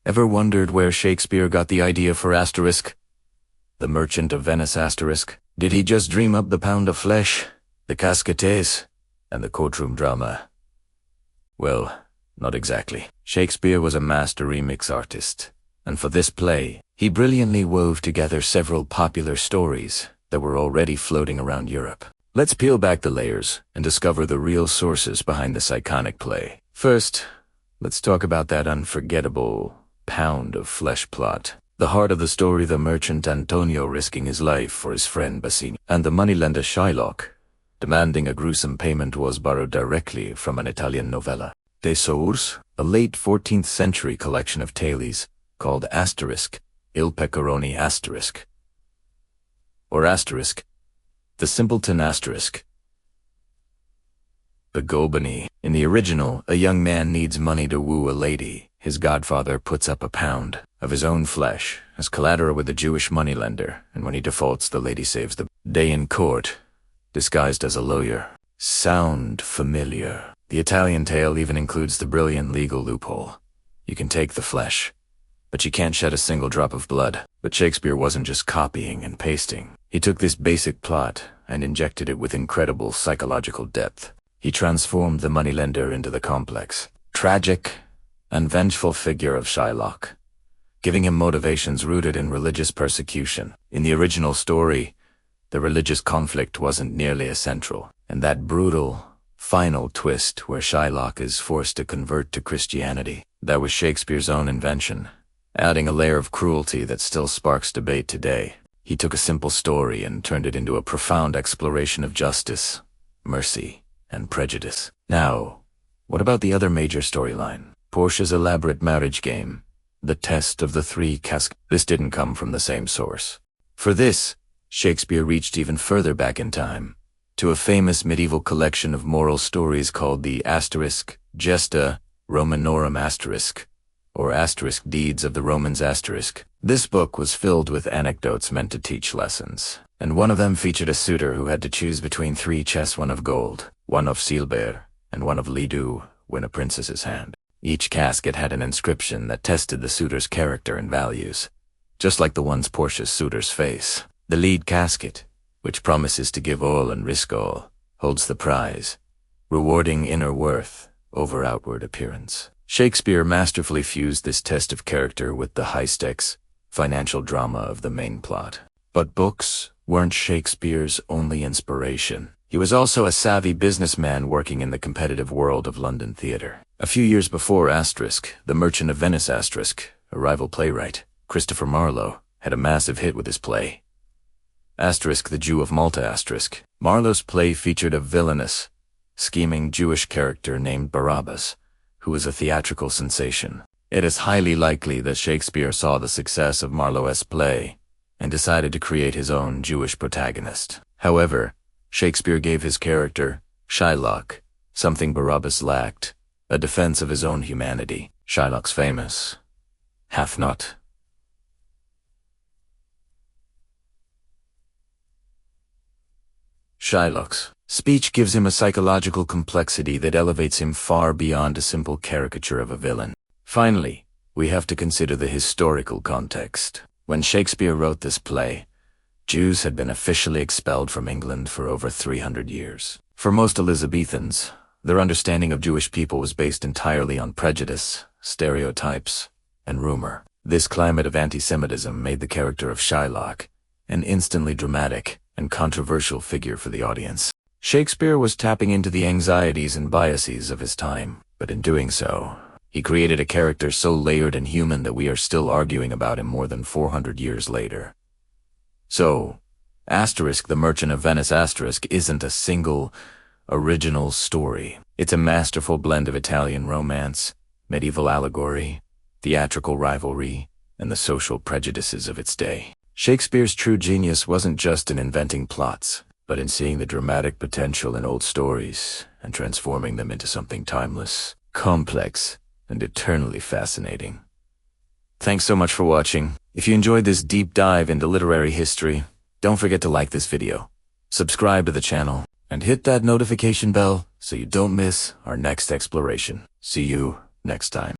Ever wondered where Shakespeare got the idea for asterisk? The Merchant of Venice asterisk? Did he just dream up the pound of flesh, the cascates, and the courtroom drama? Well, not exactly. Shakespeare was a master remix artist, and for this play, he brilliantly wove together several popular stories that were already floating around Europe. Let's peel back the layers and discover the real sources behind this iconic play. First, let's talk about that unforgettable pound of flesh plot. The heart of the story, the merchant Antonio risking his life for his friend Basini, and the moneylender Shylock demanding a gruesome payment, was borrowed directly from an Italian novella, De Source, a late 14th century collection of tales called Asterisk, Il Pecorone Asterisk, or Asterisk, the Simpleton Asterisk. The Gobani. In the original, a young man needs money to woo a lady. His godfather puts up a pound of his own flesh as collateral with the Jewish moneylender, and when he defaults, the lady saves the day in court, disguised as a lawyer. Sound familiar? The Italian tale even includes the brilliant legal loophole. You can take the flesh, but you can't shed a single drop of blood. But Shakespeare wasn't just copying and pasting. He took this basic plot and injected it with incredible psychological depth. He transformed the moneylender into the complex, tragic, and vengeful figure of Shylock, giving him motivations rooted in religious persecution. In the original story, the religious conflict wasn't nearly as central, and that brutal, final twist where Shylock is forced to convert to Christianity, that was Shakespeare's own invention, adding a layer of cruelty that still sparks debate today. He took a simple story and turned it into a profound exploration of justice, mercy, and prejudice. Now, what about the other major storyline? Portia's elaborate marriage game, the test of the three casks. This didn't come from the same source. For this, Shakespeare reached even further back in time, to a famous medieval collection of moral stories called the Asterisk Gesta Romanorum Asterisk, or Asterisk Deeds of the Romans Asterisk. This book was filled with anecdotes meant to teach lessons, and one of them featured a suitor who had to choose between 3 chests, one of gold, one of silver, and one of louis, win a princess's hand. Each casket had an inscription that tested the suitor's character and values, just like the ones Portia's suitors face. The lead casket, which promises to give all and risk all, holds the prize, rewarding inner worth over outward appearance. Shakespeare masterfully fused this test of character with the high-stakes, financial drama of the main plot. But books weren't Shakespeare's only inspiration. He was also a savvy businessman working in the competitive world of London theatre. A few years before Asterisk, The Merchant of Venice Asterisk, a rival playwright, Christopher Marlowe, had a massive hit with his play, Asterisk, the Jew of Malta Asterisk. Marlowe's play featured a villainous, scheming Jewish character named Barabbas, who was a theatrical sensation. It is highly likely that Shakespeare saw the success of Marlowe's play and decided to create his own Jewish protagonist. However, Shakespeare gave his character, Shylock, something Barabbas lacked, a defense of his own humanity. Shylock's famous, hath not Shylock's speech gives him a psychological complexity that elevates him far beyond a simple caricature of a villain. Finally, we have to consider the historical context. When Shakespeare wrote this play, Jews had been officially expelled from England for over 300 years. For most Elizabethans, their understanding of Jewish people was based entirely on prejudice, stereotypes, and rumor. This climate of anti-Semitism made the character of Shylock an instantly dramatic and controversial figure for the audience. Shakespeare was tapping into the anxieties and biases of his time, but in doing so, he created a character so layered and human that we are still arguing about him more than 400 years later. So, Asterisk, The Merchant of Venice Asterisk isn't a single, original story. It's a masterful blend of Italian romance, medieval allegory, theatrical rivalry, and the social prejudices of its day. Shakespeare's true genius wasn't just in inventing plots, but in seeing the dramatic potential in old stories and transforming them into something timeless, complex, and eternally fascinating. Thanks so much for watching. If you enjoyed this deep dive into literary history, don't forget to like this video, subscribe to the channel, and hit that notification bell so you don't miss our next exploration. See you next time.